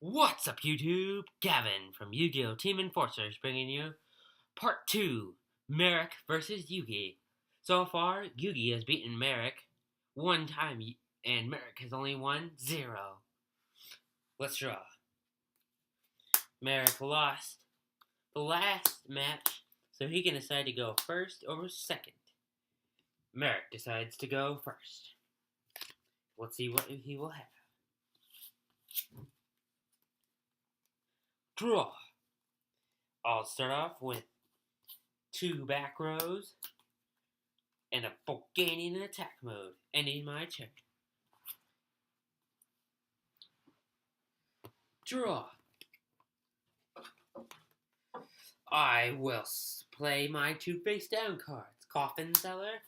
What's up, YouTube? Gavin from Yu-Gi-Oh! Team Enforcers bringing you Part 2, Marik versus Yugi. So far, Yugi has beaten Marik one time, and Marik has only won 0. Let's draw. Marik lost the last match, so he can decide to go first or second. Marik decides to go first. Let's see what he will have. Draw. I'll start off with 2 back rows and a Bulgarian in attack mode, ending my turn. Draw. I will play my 2 face down cards, Coffin Seller,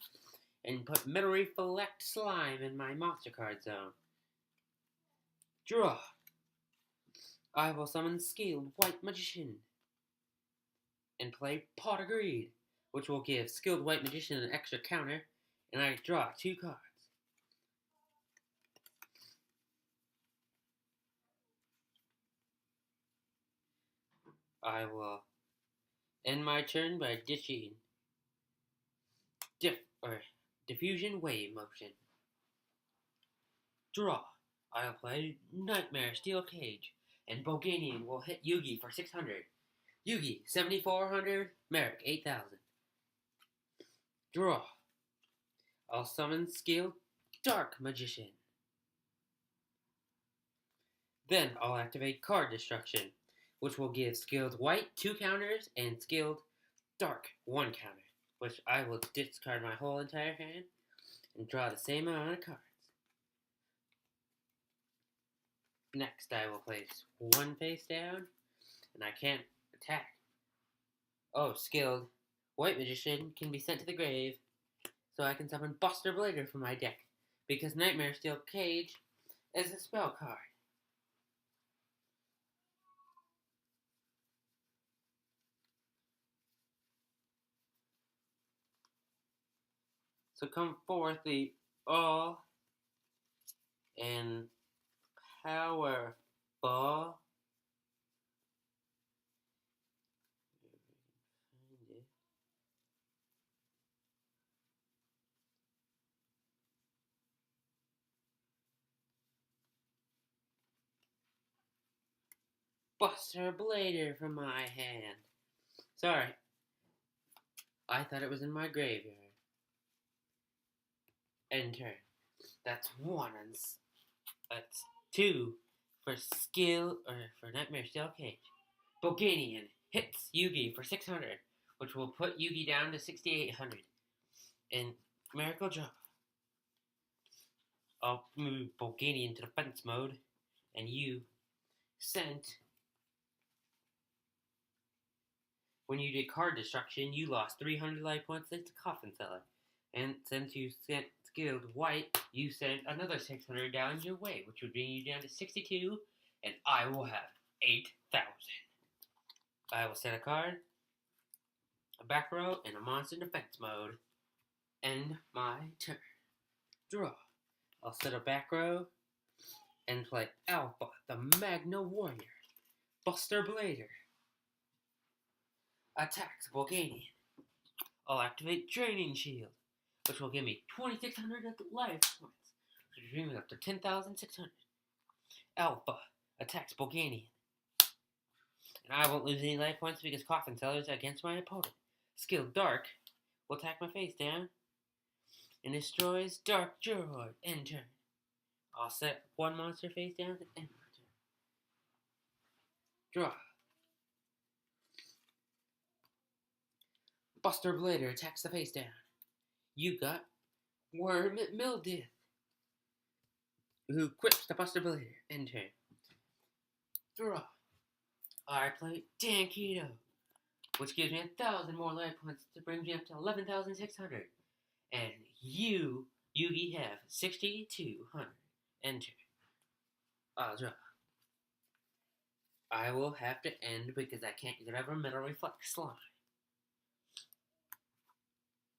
and put Metal Reflect Slime in my monster card zone. Draw. I will summon Skilled White Magician and play Pot of Greed, which will give Skilled White Magician an extra counter, and I draw 2 cards. I will end my turn by ditching Diffusion Wave Motion. Draw. I'll play Nightmare Steel Cage, and Boganian will hit Yugi for 600. Yugi, 7,400. Marik, 8,000. Draw. I'll summon Skilled Dark Magician. Then I'll activate Card Destruction, which will give Skilled White 2 counters and Skilled Dark 1 counter, which I will discard my whole entire hand and draw the same amount of cards. Next, I will place 1 face down, and I can't attack. Oh, Skilled White Magician can be sent to the grave, so I can summon Buster Blader from my deck, because Nightmare Steel Cage is a spell card. So come forth the all and powerful Buster Blader from my hand. Sorry, I thought it was in my graveyard. End turn. That's 1. That's 2 for Nightmare Steel Cage. Boganian hits Yugi for 600, which will put Yugi down to 6,800. And Miracle Draw. I'll move Boganian to defense mode, and you sent. When you did Card Destruction, you lost 300 life points to Coffin Seller. And since you sent Skilled White, you sent another 600 down your way, which would bring you down to 62, and I will have 8,000. I will set a card, a back row, and a monster defense mode. End my turn. Draw. I'll set a back row and play Alpha, the Magna Warrior. Buster Blader attacks Bulgarian. I'll activate Draining Shield, which will give me 2,600 life points, which will bring me up to 10,600. Alpha attacks Bulgarian. And I won't lose any life points because Coffin Seller is against my opponent. Skilled Dark will attack my face down and destroys Dark Juror. End turn. I'll set 1 monster face down and end my turn. Draw. Buster Blader attacks the face down. You got Worm Mildith, who quips to Buster Blader. End turn. Draw. I play Dankido, which gives me 1,000 more life points to bring me up to 11,600. And Yugi, have 6,200. End turn. I'll draw. I will have to end because I can't get over Metal Reflect Slime.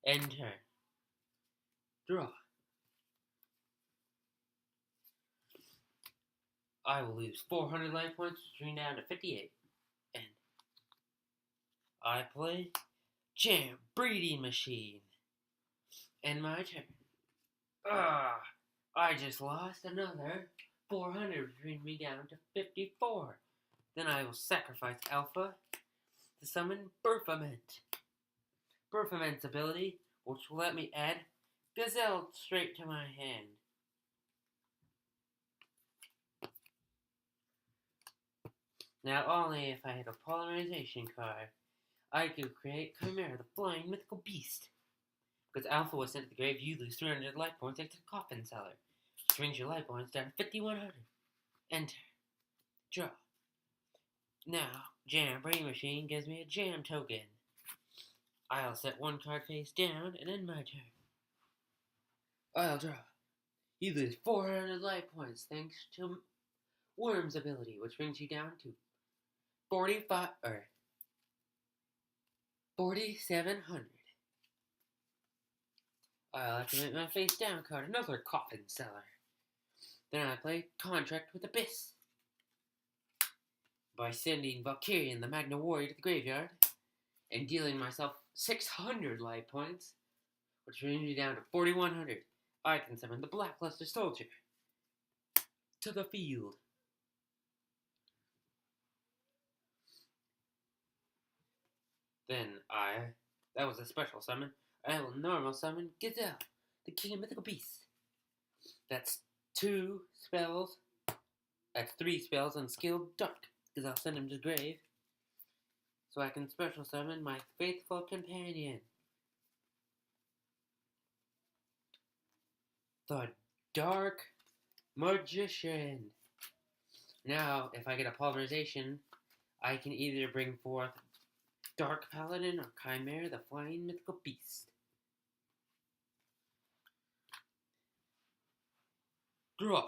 End turn. Draw. I will lose 400 life points, which down to 58. And I play Jam Breeding Machine. And my turn. I just lost another 400, which brings me down to 54. Then I will sacrifice Alpha to summon Burfament. Burfament's ability, which will let me add Gazelle straight to my hand. Now only if I had a polymerization card, I could create Chimera, the flying mythical beast. Because Alpha was sent to the grave, you lose 300 life points like the Coffin Seller, which brings your life points down to 5,100. Enter. Draw. Now, Jam Brain Machine gives me a Jam token. I'll set one card face down and end my turn. I'll draw. You lose 400 life points thanks to Worm's ability, which brings you down to 4,700. I'll activate my face down card, another Coffin Seller. Then I play Contract with Abyss by sending Valkyrian, the Magna Warrior, to the graveyard and dealing myself 600 life points, which brings me down to 4,100. I can summon the Blackluster Soldier to the field. Then that was a special summon, I will normal summon Gazelle, the King of Mythical Beasts. That's 2 spells, that's 3 spells on Skilled Dark, because I'll send him to the grave. So I can special summon my faithful companion, the Dark Magician. Now, if I get a polymerization, I can either bring forth Dark Paladin or Chimera, the flying mythical beast. Draw.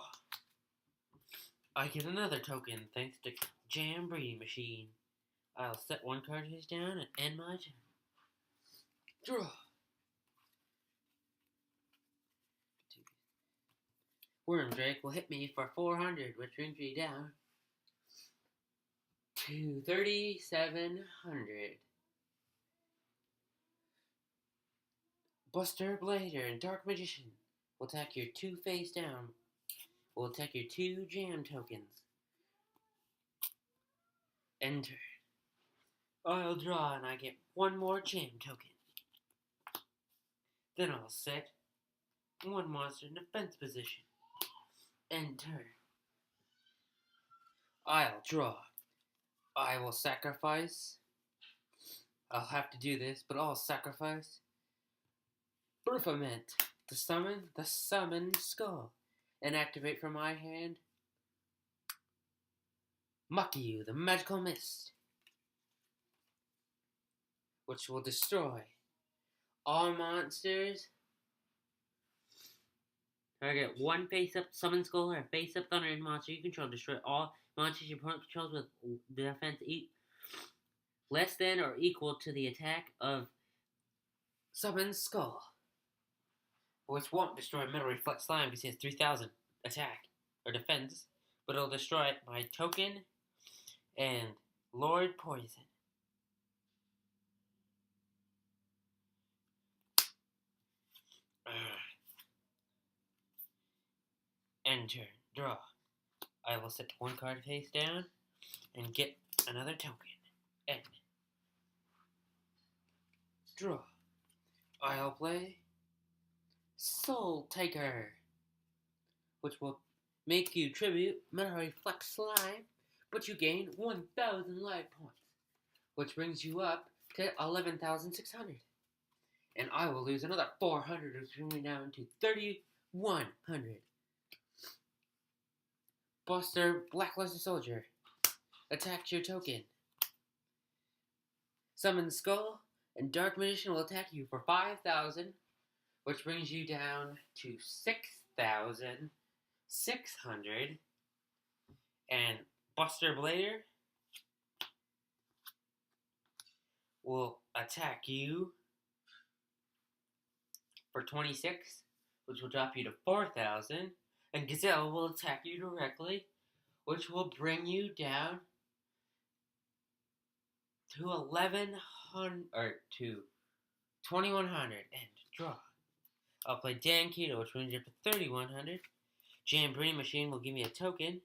I get another token thanks to Jam Breeding Machine. I'll set one card face down and end my turn. Draw. Wormdrake will hit me for 400, which brings me down to 3,700. Buster Blader and Dark Magician will attack your 2 face down. Will attack your 2 jam tokens. Enter. I'll draw and I get 1 more jam token. Then I'll set 1 monster in defense position. Enter. I'll draw. I will sacrifice. I'll have to do this, but I'll sacrifice Burfament to summon the Summon Skull and activate from my hand Makiyu, the Magical Mist, which will destroy all monsters. Target 1 face-up Summon Skull or face-up Thunder monster you control. Destroy all monsters your opponent controls with defense less than or equal to the attack of Summon Skull, which won't destroy Metal Reflect Slime because it has 3,000 attack or defense, but it'll destroy my token and Lord Poison. Enter. Draw. I will set 1 card face down and get another token. End. Draw. I'll play Soul Taker, which will make you tribute Metal Reflect Slime, but you gain 1,000 life points, which brings you up to 11,600. And I will lose another 400, which brings me down to 3,100. Buster Blackluster Soldier attacks your token. Summon Skull and Dark Magician will attack you for 5,000, which brings you down to 6,600. And Buster Blader will attack you for 26, which will drop you to 4,000. And Gazelle will attack you directly, which will bring you down to 1100 or to 2100 and draw. I'll play Dan Keto, which brings you up to 3100. Jamboree Machine will give me a token.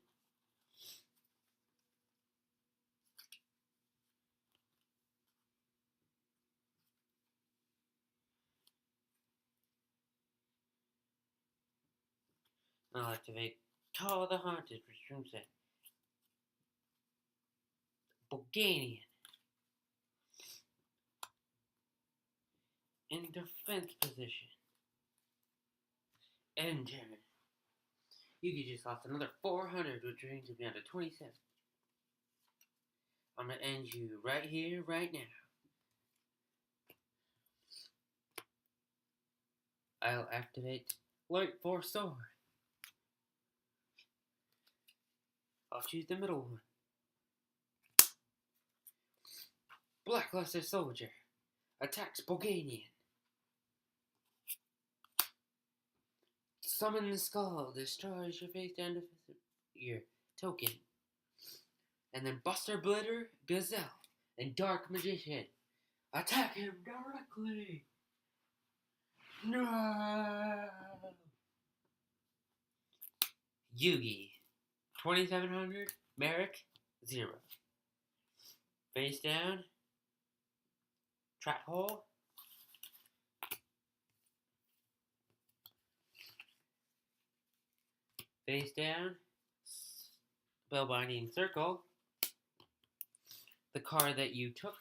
I'll activate Call the Haunted, which brings it Bulganian. In defense position. End turn. Yugi just lost another 400, which brings him down to 27. I'm going to end you right here, right now. I'll activate Light Force Sword. I'll choose the middle one. Blackluster Soldier attacks Bulganian. Summon the Skull destroys your face down to your token. And then Buster Blitter, Gazelle, and Dark Magician attack him directly. No! Yugi, 2700, Marik, 0. Face down, Trap Hole, face down, Spellbinding Circle. The card that you took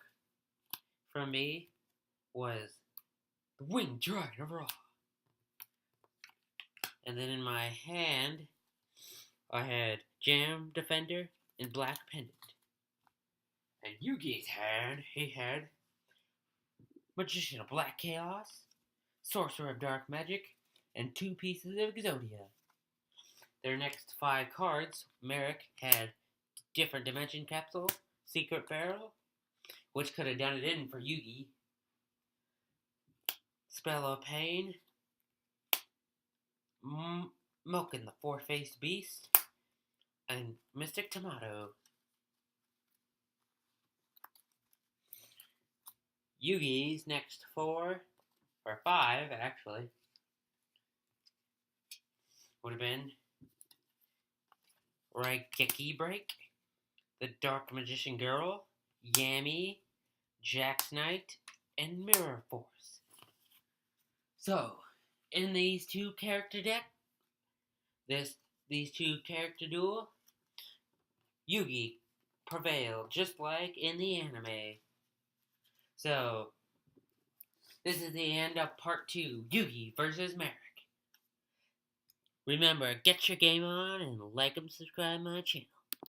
from me was the Winged Dragon of Ra. And then in my hand, I had Jam Defender and Black Pendant. And Yugi's hand, he had Magician of Black Chaos, Sorcerer of Dark Magic, and 2 pieces of Exodia. Their next 5 cards, Marik had Different Dimension Capsule, Secret Barrel, which could have done it in for Yugi, Spell of Pain, Milking the Four-Faced Beast, and Mystic Tomato. Yugi's next 4, or 5 actually, would have been Raigeki Break, the Dark Magician Girl, Yami, Jack's Knight, and Mirror Force. So, in these 2 character deck, these 2 character duel, Yugi prevailed just like in the anime. So, this is the end of part 2, Yugi versus Marik. Remember, get your game on and like and subscribe my channel.